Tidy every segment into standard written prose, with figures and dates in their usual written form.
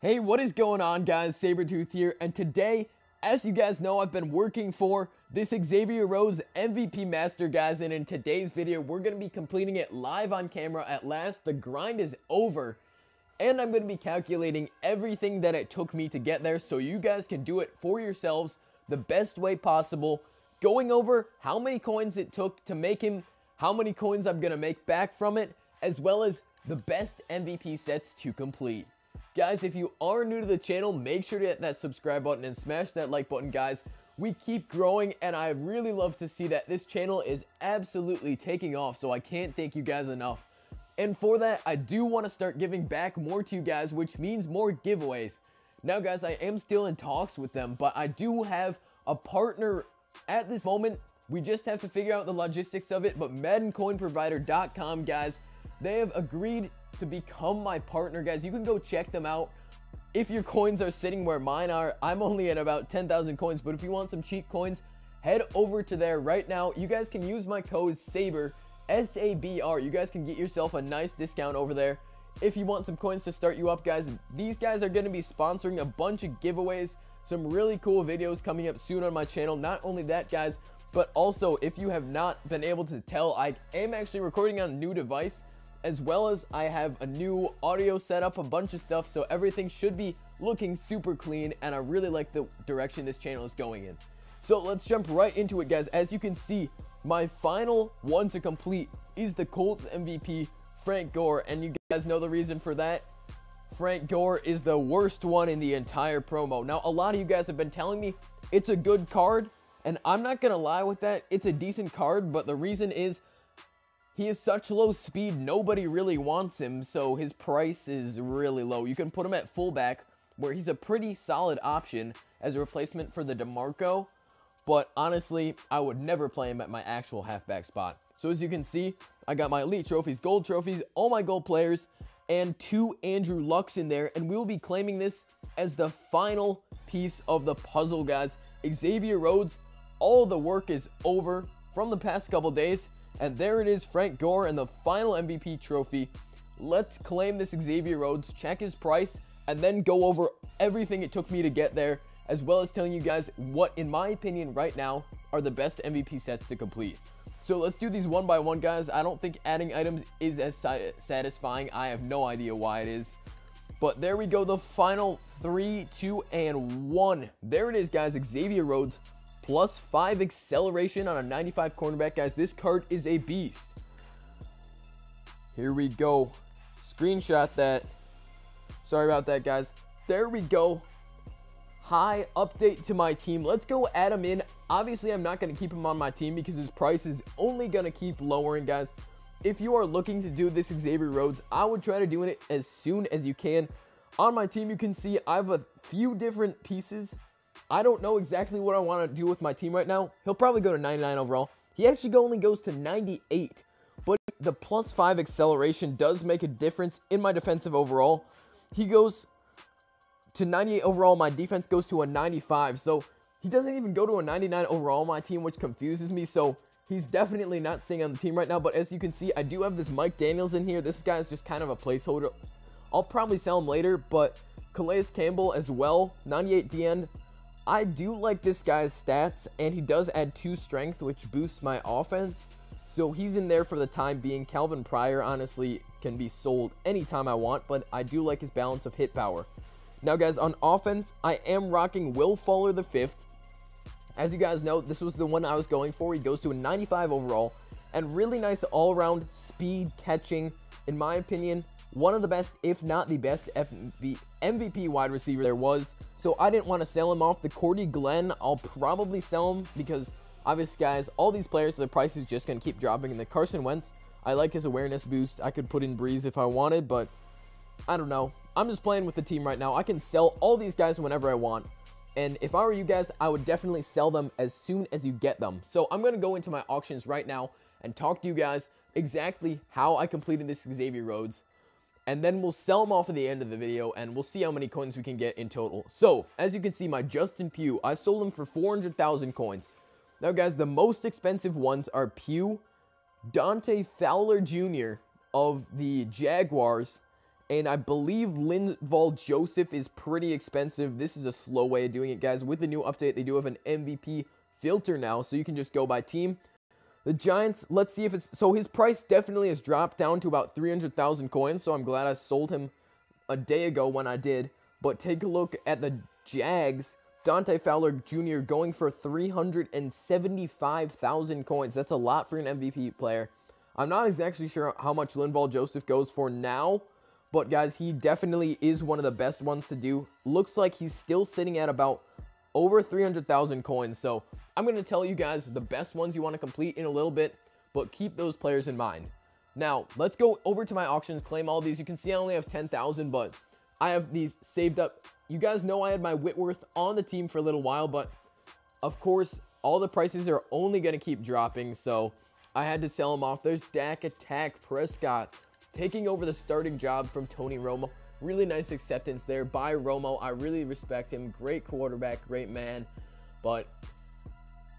Hey, what is going on, guys? Sabretooth here, and today, as you guys know, I've been working for this Xavier Rhodes MVP Master, guys, and in today's video, we're going to be completing it live on camera at last. The grind is over, and I'm going to be calculating everything that it took me to get there so you guys can do it for yourselves the best way possible, going over how many coins it took to make him, how many coins I'm going to make back from it, as well as the best MVP sets to complete. Guys, if you are new to the channel, make sure to hit that subscribe button and smash that like button, guys. We keep growing, and I really love to see that this channel is absolutely taking off, so I can't thank you guys enough. And for that, I do want to start giving back more to you guys, which means more giveaways. Now, guys, I am still in talks with them, but I do have a partner at this moment. We just have to figure out the logistics of it, but MaddenCoinProvider.com, guys, they have agreed to become my partner, guys. You can go check them out if your coins are sitting where mine are. I'm only at about 10,000 coins, but if you want some cheap coins, head over to there right now. You guys can use my code SABR, S-A-B-R. You guys can get yourself a nice discount over there if you want some coins to start you up, guys. These guys are going to be sponsoring a bunch of giveaways, some really cool videos coming up soon on my channel. Not only that, guys, but also, if you have not been able to tell, I am actually recording on a new device, as well as I have a new audio setup, a bunch of stuff, so everything should be looking super clean, and I really like the direction this channel is going in. So let's jump right into it, guys. As you can see, my final one to complete is the Colts MVP, Frank Gore, and you guys know the reason for that. Frank Gore is the worst one in the entire promo. Now, a lot of you guys have been telling me it's a good card, and I'm not gonna lie with that. It's a decent card, but the reason is he is such low speed, nobody really wants him, so his price is really low. You can put him at fullback, where he's a pretty solid option as a replacement for the DeMarco, but honestly, I would never play him at my actual halfback spot. So as you can see, I got my elite trophies, gold trophies, all my gold players, and 2 Andrew Lucks in there, and we will be claiming this as the final piece of the puzzle, guys. Xavier Rhodes, all the work is over from the past couple days. And there it is, Frank Gore and the final MVP trophy. Let's claim this Xavier Rhodes, check his price, and then go over everything it took me to get there, as well as telling you guys what, in my opinion, right now, are the best MVP sets to complete. So let's do these one by one, guys. I don't think adding items is as satisfying. I have no idea why it is. But there we go, the final 3, 2, and 1. There it is, guys, Xavier Rhodes. Plus 5 acceleration on a 95 cornerback, guys. This card is a beast. Here we go. Screenshot that. Sorry about that, guys. There we go. High update to my team. Let's go add him in. Obviously, I'm not going to keep him on my team because his price is only going to keep lowering, guys. If you are looking to do this Xavier Rhodes, I would try to do it as soon as you can. On my team, you can see I have a few different pieces. I don't know exactly what I want to do with my team right now. He'll probably go to 99 overall. He actually only goes to 98. But the plus 5 acceleration does make a difference in my defensive overall. He goes to 98 overall. My defense goes to a 95. So he doesn't even go to a 99 overall on my team, which confuses me. So he's definitely not staying on the team right now. But as you can see, I do have this Mike Daniels in here. This guy's just kind of a placeholder. I'll probably sell him later. But Calais Campbell as well, 98 DN. I do like this guy's stats, and he does add 2 strength, which boosts my offense. So he's in there for the time being. Calvin Pryor, honestly, can be sold anytime I want, but I do like his balance of hit power. Now, guys, on offense, I am rocking Will Fuller the 5th. As you guys know, this was the one I was going for. He goes to a 95 overall, and really nice all-around speed catching. In my opinion, one of the best, if not the best, MVP wide receiver there was. So I didn't want to sell him off. The Cordy Glenn, I'll probably sell him because, obviously, guys, all these players, their price is just going to keep dropping. And the Carson Wentz, I like his awareness boost. I could put in Breeze if I wanted, but I don't know. I'm just playing with the team right now. I can sell all these guys whenever I want. And if I were you guys, I would definitely sell them as soon as you get them. So I'm going to go into my auctions right now and talk to you guys exactly how I completed this Xavier Rhodes. And then we'll sell them off at the end of the video, and we'll see how many coins we can get in total. So, as you can see, my Justin Pugh, I sold him for 400,000 coins. Now, guys, the most expensive ones are Pugh, Dante Fowler Jr. of the Jaguars, And I believe Linval Joseph is pretty expensive. This is a slow way of doing it, guys. With the new update, they do have an MVP filter now, so you can just go by team. The Giants, let's see if it's... So his price definitely has dropped down to about 300,000 coins, so I'm glad I sold him a day ago when I did. But take a look at the Jags. Dante Fowler Jr. going for 375,000 coins. That's a lot for an MVP player. I'm not exactly sure how much Linval Joseph goes for now, but guys, he definitely is one of the best ones to do. Looks like he's still sitting at about over 300,000 coins. So I'm going to tell you guys the best ones you want to complete in a little bit, but keep those players in mind. Now, let's go over to my auctions, claim all these. You can see I only have 10,000, but I have these saved up. You guys know I had my Whitworth on the team for a little while, but of course, all the prices are only going to keep dropping, so I had to sell them off. There's Dak Attack Prescott taking over the starting job from Tony Romo. Really nice acceptance there by Romo. I really respect him. Great quarterback, great man. But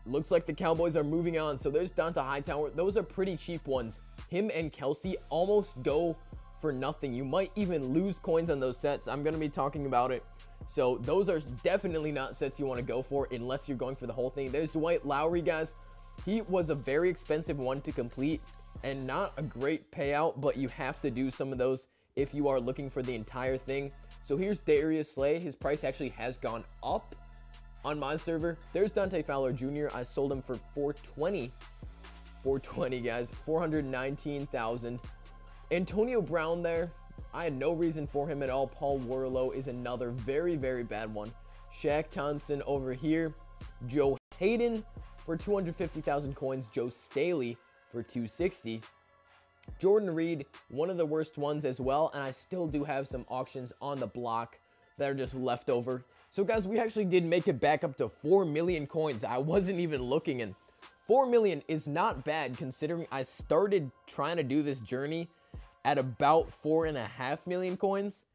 looks like the Cowboys are moving on. So there's Donta Hightower. Those are pretty cheap ones. Him and Kelsey almost go for nothing. You might even lose coins on those sets. I'm going to be talking about it. So those are definitely not sets you want to go for unless you're going for the whole thing. There's Dwight Lowry, guys. He was a very expensive one to complete and not a great payout, but you have to do some of those if you are looking for the entire thing. So here's Darius Slay. His price actually has gone up on my server. There's Dante Fowler Jr. I sold him for 420. 420, guys. 419,000. Antonio Brown there. I had no reason for him at all. Paul Warlow is another very, very bad one. Shaq Thompson over here. Joe Hayden for 250,000 coins. Joe Staley for 260. Jordan Reed, one of the worst ones as well, and I still do have some auctions on the block that are just left over. So guys, we actually did make it back up to 4 million coins. I wasn't even looking, and 4 million is not bad considering I started trying to do this journey at about 4.5 million coins.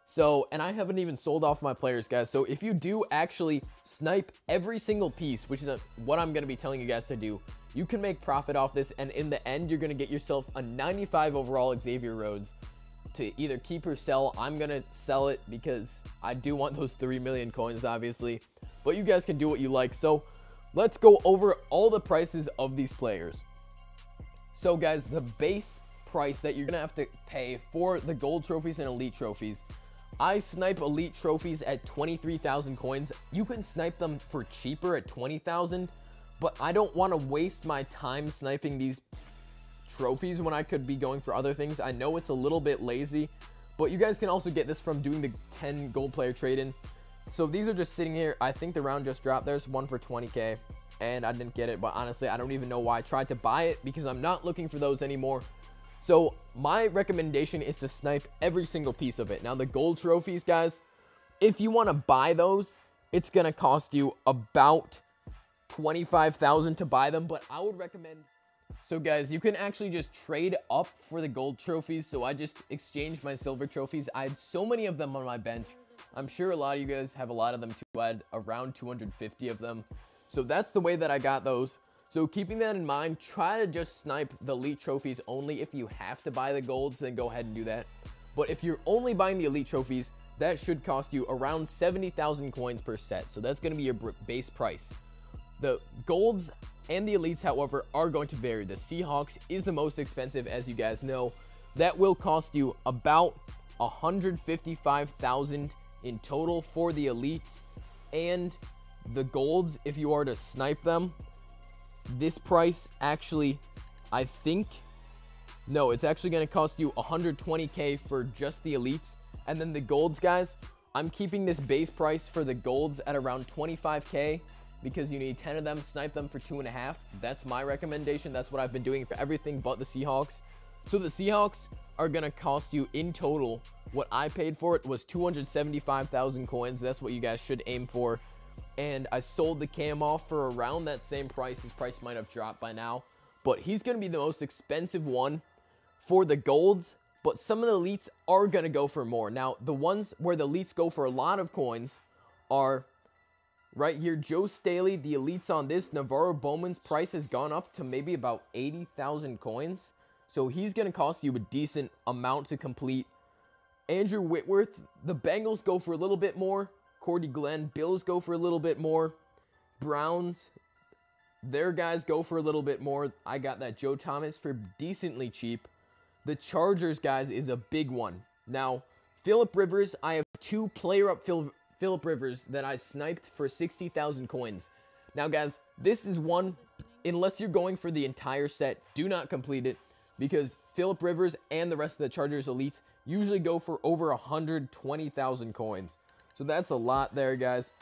So, and I haven't even sold off my players, guys. So if you do actually snipe every single piece, which is what I'm going to be telling you guys to do, you can make profit off this, and in the end, you're going to get yourself a 95 overall Xavier Rhodes to either keep or sell. I'm going to sell it because I do want those 3 million coins, obviously, but you guys can do what you like. So let's go over all the prices of these players. So guys, the base price that you're going to have to pay for the gold trophies and elite trophies. I snipe elite trophies at 23,000 coins. You can snipe them for cheaper at 20,000, but I don't want to waste my time sniping these trophies when I could be going for other things. I know it's a little bit lazy, but you guys can also get this from doing the 10 gold player trade-in. So these are just sitting here. I think the round just dropped. There's one for 20k, and I didn't get it, but honestly, I don't even know why I tried to buy it because I'm not looking for those anymore. So my recommendation is to snipe every single piece of it. Now the gold trophies, guys, if you want to buy those, it's going to cost you about 25,000 to buy them, but I would recommend. So guys, you can actually just trade up for the gold trophies. So I just exchanged my silver trophies. I had so many of them on my bench. I'm sure a lot of you guys have a lot of them too. I had around 250 of them. So that's the way that I got those. So keeping that in mind, try to just snipe the elite trophies only. If you have to buy the golds, then go ahead and do that. But if you're only buying the elite trophies, that should cost you around 70,000 coins per set. So that's going to be your base price. The golds and the elites, however, are going to vary. The Seahawks is the most expensive, as you guys know. That will cost you about 155,000 in total for the elites. And the golds, if you are to snipe them, this price actually, I think, no, it's actually going to cost you 120k for just the elites. And then the golds, guys, I'm keeping this base price for the golds at around 25k because you need 10 of them, snipe them for 2.5. That's my recommendation. That's what I've been doing for everything but the Seahawks. So the Seahawks are going to cost you in total, what I paid for it was 275,000 coins. That's what you guys should aim for. And I sold the cam off for around that same price. His price might have dropped by now, but he's going to be the most expensive one for the golds. But some of the elites are going to go for more. Now, the ones where the elites go for a lot of coins are right here. Joe Staley, the elites on this. Navarro Bowman's price has gone up to maybe about 80,000 coins. So he's going to cost you a decent amount to complete. Andrew Whitworth, the Bengals go for a little bit more. Cordy Glenn, Bills go for a little bit more. Browns, their guys go for a little bit more. I got that Joe Thomas for decently cheap. The Chargers, guys, is a big one. Now, Phillip Rivers, I have 2 player-up Phillip Rivers that I sniped for 60,000 coins. Now, guys, this is one, unless you're going for the entire set, do not complete it, because Phillip Rivers and the rest of the Chargers Elites usually go for over 120,000 coins. So that's a lot there, guys.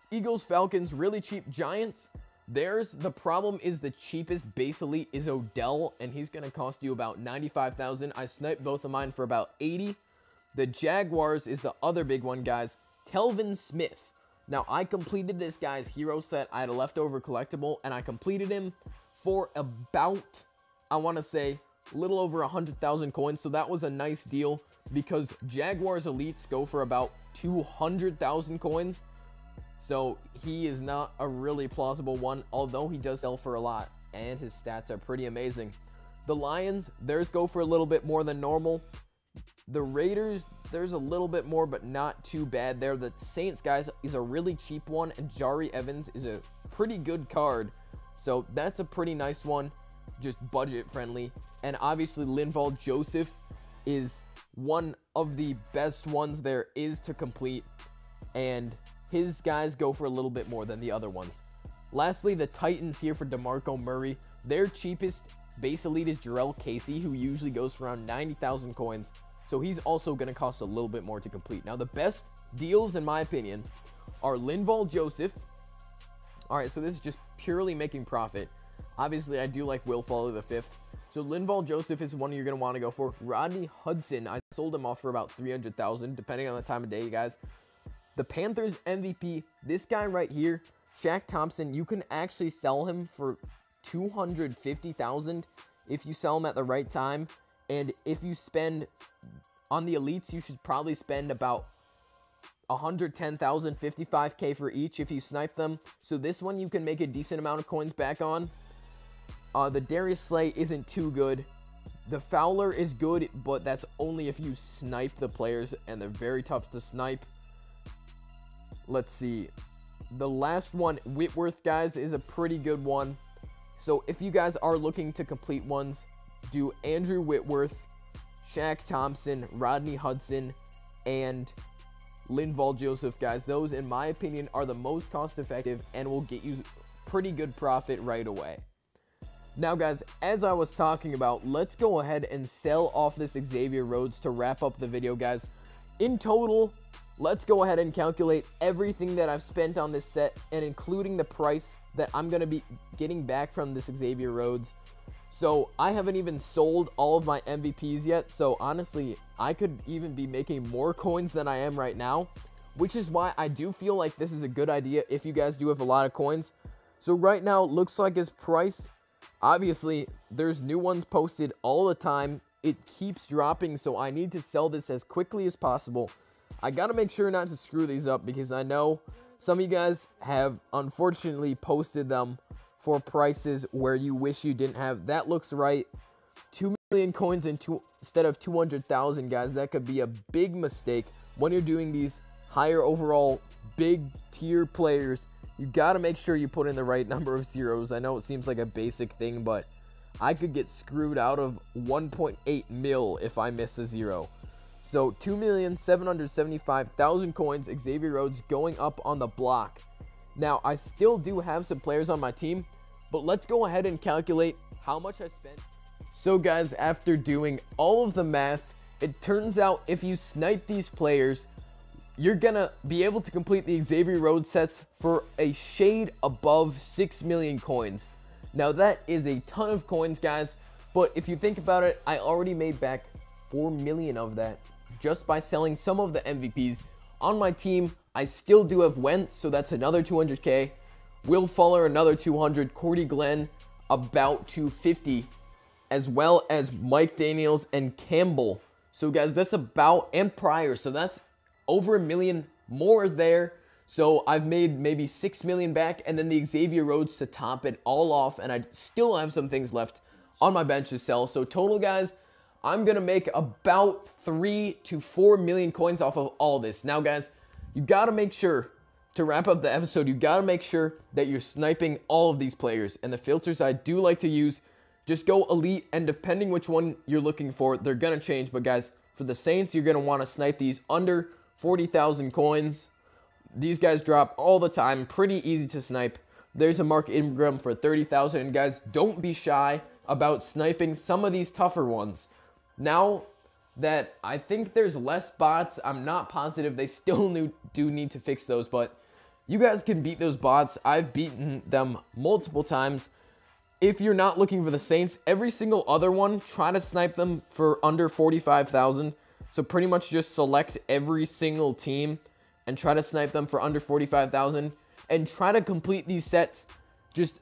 Eagles, Falcons, really cheap. Giants, the problem is the cheapest base elite is Odell, and he's going to cost you about 95,000. I sniped both of mine for about 80. The Jaguars is the other big one, guys. Telvin Smith. Now, I completed this guy's hero set. I had a leftover collectible, and I completed him for about, I want to say, a little over 100,000 coins. So that was a nice deal because Jaguars Elites go for about 200,000 coins. So he is not a really plausible one, although he does sell for a lot, and his stats are pretty amazing. The Lions, theirs go for a little bit more than normal. The Raiders, there's a little bit more, but not too bad there. The Saints, guys, is a really cheap one, and Jari Evans is a pretty good card. So that's a pretty nice one, just budget friendly. And obviously Linval Joseph is one of the best ones there is to complete, and his guys go for a little bit more than the other ones. Lastly, the Titans here for DeMarco Murray. Their cheapest base elite is Jarrell Casey, who usually goes for around 90,000 coins. So he's also going to cost a little bit more to complete. Now, the best deals, in my opinion, are Linval Joseph. All right, so this is just purely making profit. Obviously, I do like Will Fuller the 5th. So Linval Joseph is one you're going to want to go for. Rodney Hudson, I sold him off for about 300,000, depending on the time of day, guys. The Panthers MVP, this guy right here, Shaq Thompson, you can actually sell him for 250,000 if you sell him at the right time. And if you spend on the elites, you should probably spend about 110,000, 55K for each if you snipe them. So this one you can make a decent amount of coins back on. The Darius Slay isn't too good. The Fowler is good, but that's only if you snipe the players, and they're very tough to snipe. Let's see. The last one, Whitworth, guys, is a pretty good one. So if you guys are looking to complete ones, do Andrew Whitworth, Shaq Thompson, Rodney Hudson, and Linval Joseph, guys. Those, in my opinion, are the most cost-effective and will get you pretty good profit right away. Now, guys, as I was talking about, let's go ahead and sell off this Xavier Rhodes to wrap up the video, guys. In total, let's go ahead and calculate everything that I've spent on this set, and including the price that I'm going to be getting back from this Xavier Rhodes. So I haven't even sold all of my MVPs yet, so honestly, I could even be making more coins than I am right now, which is why I do feel like this is a good idea if you guys do have a lot of coins. So right now, it looks like his price, obviously, there's new ones posted all the time. It keeps dropping, so I need to sell this as quickly as possible. I gotta make sure not to screw these up, because I know some of you guys have unfortunately posted them for prices where you wish you didn't have. That looks right. 2 million coins instead of 200,000, guys. That could be a big mistake when you're doing these higher overall big tier players. You gotta make sure you put in the right number of zeros. I know it seems like a basic thing, but I could get screwed out of 1.8 mil if I miss a zero. So 2,775,000 coins, Xavier Rhodes going up on the block. Now, I still do have some players on my team, but let's go ahead and calculate how much I spent. So guys, after doing all of the math, it turns out if you snipe these players, you're gonna be able to complete the Xavier Rhodes sets for a shade above 6 million coins. Now that is a ton of coins, guys, but if you think about it, I already made back 4 million of that just by selling some of the MVPs. On my team, I still do have Wentz, so that's another 200K. Will Fuller, another 200. Cordy Glenn, about 250. As well as Mike Daniels and Campbell. So guys, that's about, and Pryor, so that's over 1 million more there. So I've made maybe 6 million back, and then the Xavier Rhodes to top it all off, and I still have some things left on my bench to sell. So total, guys, I'm going to make about 3 to 4 million coins off of all this. Now, guys, you got to make sure, to wrap up the episode, you got to make sure that you're sniping all of these players. And the filters I do like to use, just go elite, and depending which one you're looking for, they're going to change. But, guys, for the Saints, you're going to want to snipe these under 40,000 coins. These guys drop all the time, pretty easy to snipe. There's a Mark Ingram for 30,000, and guys, don't be shy about sniping some of these tougher ones. Now that I think there's less bots, I'm not positive, they still do need to fix those, but you guys can beat those bots. I've beaten them multiple times. If you're not looking for the Saints, every single other one, try to snipe them for under 45,000. So pretty much just select every single team and try to snipe them for under 45,000, and try to complete these sets just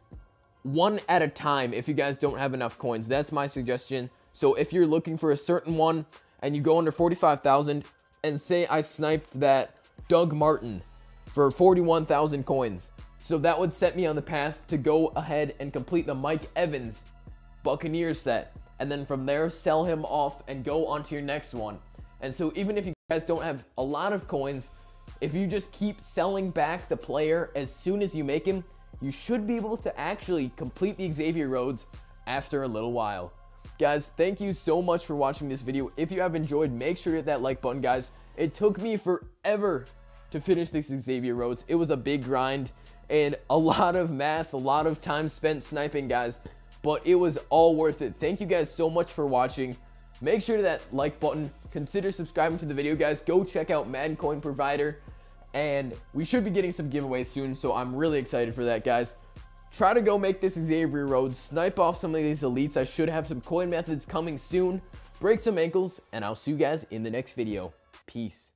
one at a time if you guys don't have enough coins. That's my suggestion. So if you're looking for a certain one and you go under 45,000, and say I sniped that Doug Martin for 41,000 coins, so that would set me on the path to go ahead and complete the Mike Evans Buccaneers set, and then from there sell him off and go on to your next one. And so even if you guys don't have a lot of coins, if you just keep selling back the player as soon as you make him, you should be able to actually complete the Xavier Rhodes after a little while. Guys, thank you so much for watching this video. If you have enjoyed, make sure to hit that like button, guys. It took me forever to finish this Xavier Rhodes. It was a big grind and a lot of math, a lot of time spent sniping, guys, but it was all worth it. Thank you guys so much for watching. Make sure to that like button. Consider subscribing to the video, guys. Go check out Madden Coin Provider, and we should be getting some giveaways soon, so I'm really excited for that, guys. Try to go make this Xavier Rhodes. Snipe off some of these elites. I should have some coin methods coming soon. Break some ankles, and I'll see you guys in the next video. Peace.